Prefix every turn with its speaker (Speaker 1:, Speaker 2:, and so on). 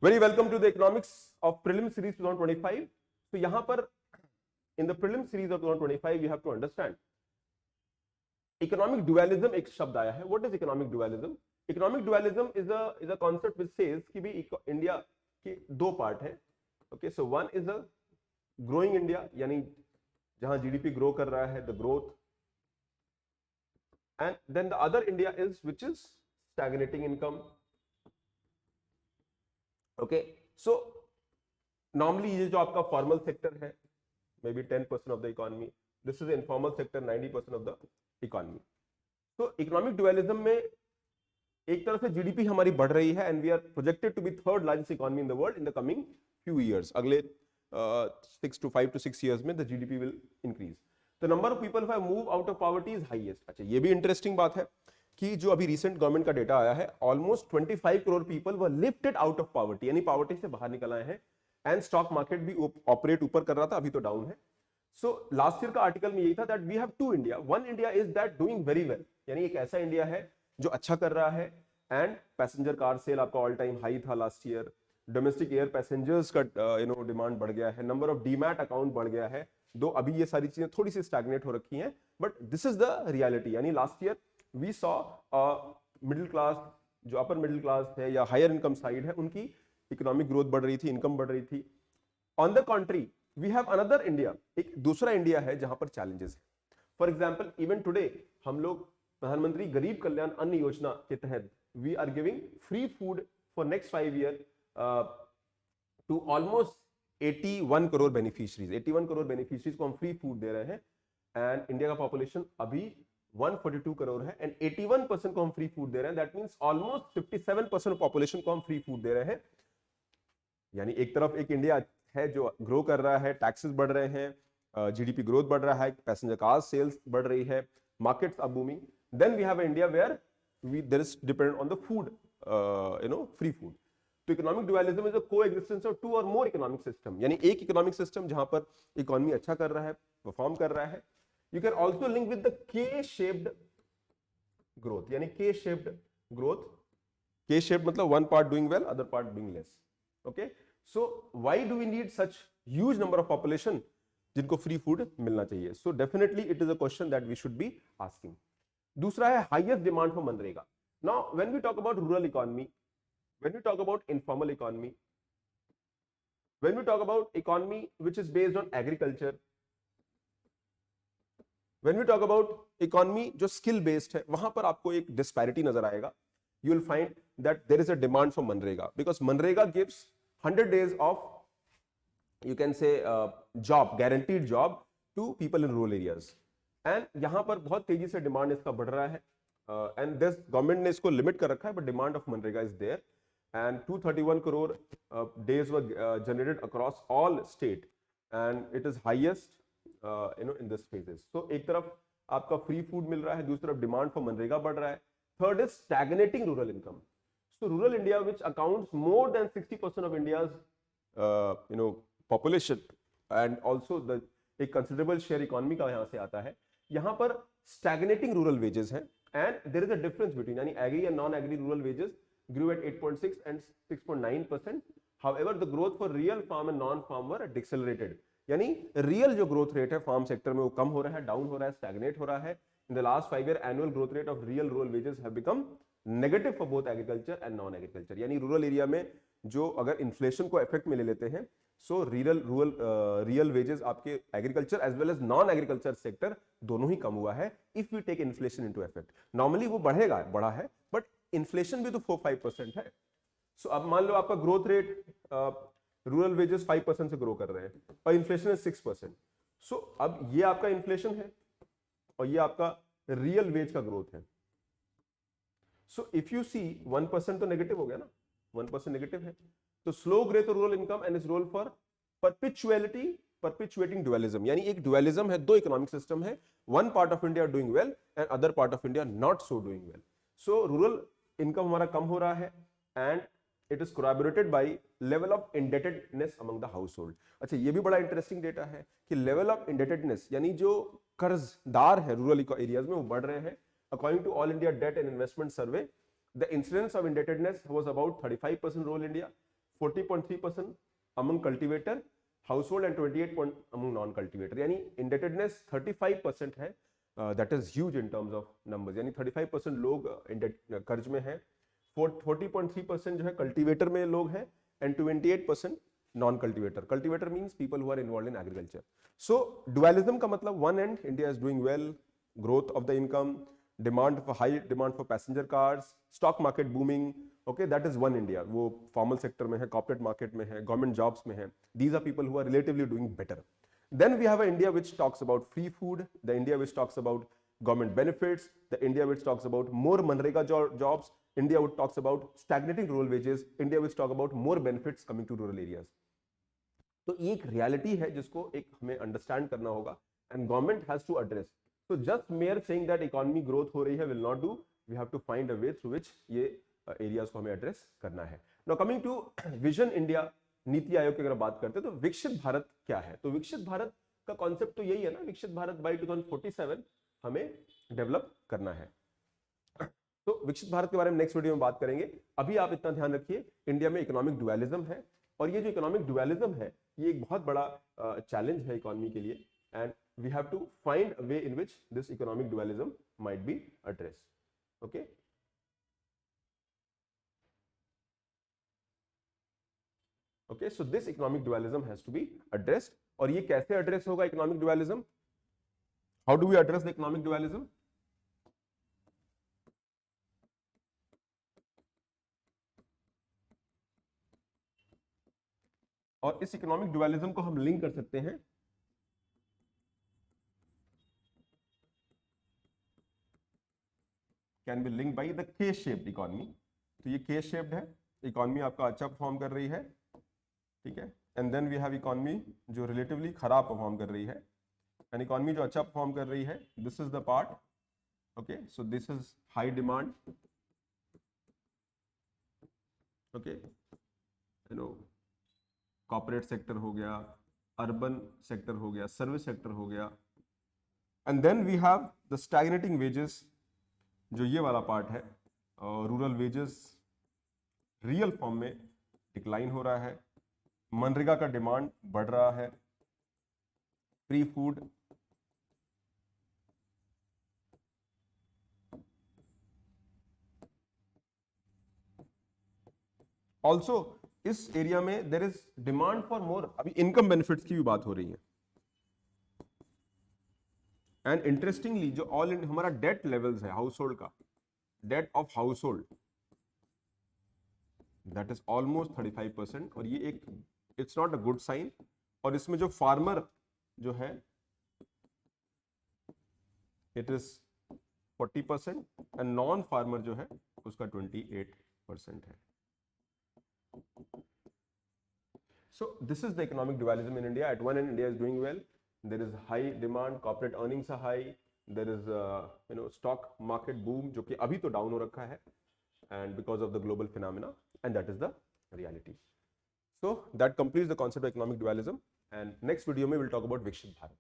Speaker 1: Very welcome to the economics of prelim series 2025. तो यहां पर in the prelim series of 2025 you have to understand economic dualism एक शब्द आया है. What is economic dualism? Economic dualism is a concept which says कि भी India के दो पार्ट है. Okay, so one is a growing India, यानी जहां जीडीपी ग्रो कर रहा है, the growth, and then the other India is which is stagnating income. Okay, so normally ये जो आपका फॉर्मल सेक्टर है, may be 10% of the economy, this is informal sector 90% of the economy. तो economic dualism में एक तरफ से GDP हमारी बढ़ रही है and we are projected to be third largest economy in the world in the coming few years. अगले 5 to 6 years में the GDP will increase. The number of people who have move out of poverty is highest. अच्छा, ये भी interesting बात है कि जो अभी रिसेंट गवर्नमेंट का डेटा आया है, almost 25 crore people were lifted out of poverty, यानी पॉवर्टी से बाहर निकल आए हैं. एंड स्टॉक मार्केट भी ऑपरेट ऊपर कर रहा था, अभी तो डाउन है. सो लास्ट ईयर का आर्टिकल में यही था that we have two India. One India is that doing very well, यानी एक ऐसा इंडिया है जो अच्छा कर रहा है. एंड पैसेंजर कार सेल आपका ऑल टाइम हाई था last year. Domestic air passengers का डिमांड बढ़ गया है. नंबर ऑफ डीमैट अकाउंट बढ़ गया है. दो अभी ये सारी चीजें थोड़ी सी स्टैग्नेट हो रखी हैं, but this is the reality. यानी last year we saw middle class, जो अपर मिडिल क्लास है या हायर इनकम साइड है, उनकी इकोनॉमिक ग्रोथ बढ़ रही थी, इनकम बढ़ रही थी. On the contrary we have another India, एक दूसरा इंडिया है जहां पर चैलेंजेस है. फॉर एग्जांपल इवन टुडे हम लोग प्रधानमंत्री गरीब कल्याण अन्न योजना के तहत we are giving free food for next 5 year to almost 81 crore beneficiaries. 81 crore beneficiaries को हम फ्री फूड दे रहे हैं. एंड इंडिया का पॉपुलेशन अभी 142 करोड़ है एंड 81% को हम फ्री फूड दे रहे हैं. That means almost 57% of population को हम फ्री फूड दे रहे हैं. यानी एक तरफ एक इंडिया है जो ग्रो कर रहा है, टैक्सेस बढ़ रहे हैं, जीडीपी ग्रोथ बढ़ रहा है, पैसेंजर कार सेल्स बढ़ रही है, markets are booming. Then we have India where we there is dependent on the food, free food. तो economic dualism is a coexistence of two or more economic system, यानी एक economic system जहां पर economy अच्छा कर रहा है, perform कर रहा है. You can also link with the K-shaped growth, यानी K-shaped growth. K-shaped मतलब one part doing well, other part doing less. Okay, so why do we need such huge number of population जिनको free food मिलना चाहिए? So definitely it is a question that we should be asking. दूसरा है highest demand for MNREGA. Now when we talk about rural economy, when we talk about informal economy, when we talk about economy which is based on agriculture, when we talk about economy जो skill based है, वहां पर आपको एक disparity नजर आएगा. You will find that there is a demand for MNREGA because MNREGA gives 100 days of, you can say, job, guaranteed job to people in rural areas. and यहाँ पर बहुत तेजी से डिमांड इसका बढ़ रहा है. and this गवर्नमेंट ने इसको लिमिट कर रखा है, but demand of MNREGA is there. and 231 crore days were generated across all state and it is highest in this phases. So एक तरफ आपका फ्री फूड मिल रहा है, दूसरी तरफ डिमांड फॉर मनरेगा बढ़ रहा है. Third is stagnating rural income. So rural India which accounts more than 60% of India's population and also the एक कंसिडरेबल शेयर इकोनॉमी का यहां से आता है. यहां पर स्टैग्नेटिंग रूरल वेजेस हैं and there is a difference between, यानी agri and non agri rural wages grew at 8.6 and 6.9%. however the growth for real farm and non farm were decelerated. यानी रियल जो ग्रोथ रेट है farm sector में वो कम हो रहा है, down हो रहा है, स्टैग्नेट हो रहा है. In the last 5 year annual growth rate of real rural wages have become negative for both agriculture and non agriculture. यानी रूरल एरिया में जो अगर इन्फ्लेशन को इफेक्ट में ले लेते हैं, सो रियल वेजेस आपके agriculture as well as non agriculture sector दोनों ही कम हुआ है. If we take inflation into effect, normally वो बढ़ेगा, बढ़ा है, बट इन्फ्लेशन भी तो 4-5% है. सो अब मान लो आपका ग्रोथ रेट रूरल वेजेस 5% से ग्रो कर रहे हैं और इन्फ्लेशन है 6%. सो अब ये आपका इन्फ्लेशन है और ये आपका रियल वेज का ग्रोथ है. सो इफ यू सी 1% तो नेगेटिव हो गया ना, 1% नेगेटिव है. तो slow growth rural income and is role for perpetuating dualism. यानी एक डुअलिज्म है, दो इकोनॉमिक सिस्टम है, one part of India doing well and other part of India not so doing well. So rural income हमारा कम हो रहा है and it is corroborated by level of indebtedness among the household. अच्छा, ये भी बड़ा इंटरेस्टिंग डेटा है कि लेवल ऑफ इंडेटेडनेस, यानी जो कर्जदार है रूरल एरियाज में, वो बढ़ रहे हैं. According to All India Debt and Investment Survey, the incidence of indebtedness was about 35% rural India, 40.3% among cultivator household and 28% among non cultivator, यानी indebtedness 35% है, that is huge in terms of numbers, यानी 35% लोग कर्ज में है, 40.3% जो है cultivator में लोग हैं and 28% non cultivator. Cultivator means people who are involve in agriculture. So dualism का मतलब one and India is doing well, growth of the income, demand for high demand for passenger cars, stock market booming. Okay, that is one India. वो formal sector में है, corporate market में है, government jobs में है. These are people who are relatively doing better. Then we have an India which talks about free food, the India which talks about government benefits, the India which talks about more Manrega jobs, India which talks about stagnating rural wages, India which talk about more benefits coming to rural areas. तो ये एक reality है जिसको एक हमें understand करना होगा and government has to address. So just mere saying that economy growth हो रही है will not do. We have to find a way through which ये एरियाज को हमें एड्रेस करना है. Now coming to vision India, NITI Aayog की अगर बात करते हैं तो विकसित भारत क्या है. तो विकसित भारत का कॉन्सेप्ट तो यही है ना, विकसित भारत बाय 2047 हमें डेवलप करना है. तो विकसित भारत के बारे में नेक्स्ट वीडियो में बात करेंगे. अभी आप इतना ध्यान रखिए, इंडिया में इकोनॉमिक डुअलिज्म है और ये जो इकोनॉमिक डुअलिज्म है ये एक बहुत बड़ा चैलेंज है इकोनॉमी के लिए and we have to find a way in which this economic dualism might be addressed. Okay, okay, so this economic dualism has to be addressed. और ये कैसे एड्रेस होगा economic dualism? How do we address the economic dualism? और इस economic dualism को हम link कर सकते हैं can be link by the के शेप्ड इकोनॉमी. तो ये के शेप्ड है, इकोनॉमी आपका अच्छा परफॉर्म कर रही है, ठीक है. And then we have economy जो रिलेटिवली खराब परफॉर्म कर रही है एंड इकोनॉमी जो अच्छा परफॉर्म कर रही है, this is the part. Okay, so this is high demand, okay, you know corporate sector हो गया, अर्बन सेक्टर हो गया, सर्विस सेक्टर हो गया. And then we have the stagnating wages, जो ये वाला पार्ट है, रूरल वेजेस रियल फॉर्म में डिक्लाइन हो रहा है, मनरेगा का डिमांड बढ़ रहा है, फ्री फूड, ऑल्सो इस एरिया में there is demand for more. अभी इनकम बेनिफिट्स की भी बात हो रही है एंड इंटरेस्टिंगली जो ऑल इन हमारा डेट लेवल्स है हाउस होल्ड का, debt of household that is almost 35% और ये एक it's not a good sign. और इसमें जो फार्मर जो है it is 40% and non farmer जो है उसका 28% है. So this is the economic dualism in India. At one end, India is doing well. There is high demand, corporate earnings are high. There is stock market boom जो कि अभी तो down हो रखा है and because of the global phenomena, and that is the reality. So that completes the concept of economic dualism. And next video में we'll talk about Vikshit Bharat.